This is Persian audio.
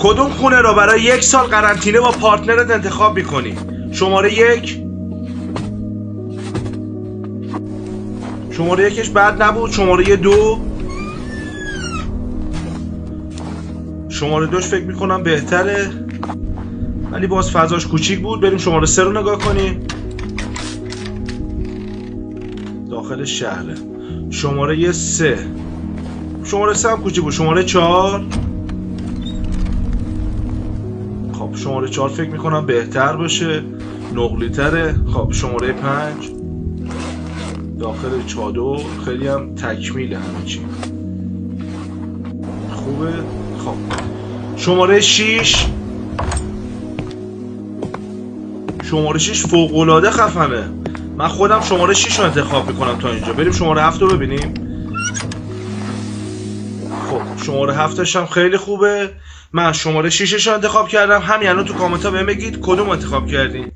کدوم خونه را برای 1 سال قرنطینه با پارتنرت انتخاب میکنی؟ شماره 1. شماره 1ش بد نبود. شماره 2. شماره 2ش فکر میکنم بهتره ولی باز فضاش کوچیک بود. بریم شماره 3 رو نگاه کنیم. داخل شهره. شماره 3. شماره 3 هم کوچیک بود. شماره 4. خب شماره 4 فکر میکنم بهتر باشه، نقلی تره. خب شماره 5 داخل چادر، خیلی هم تکمیله همه چی خوبه. خب شماره 6. شماره 6 فوق‌العاده خفنه. من خودم شماره 6 رو انتخاب میکنم تا اینجا. بریم شماره 7 رو ببینیم. خب شماره 7ش هم خیلی خوبه. من شماره 6ش رو انتخاب کردم. همین الان تو کامنت ها بهم بگید کدوم انتخاب کردین.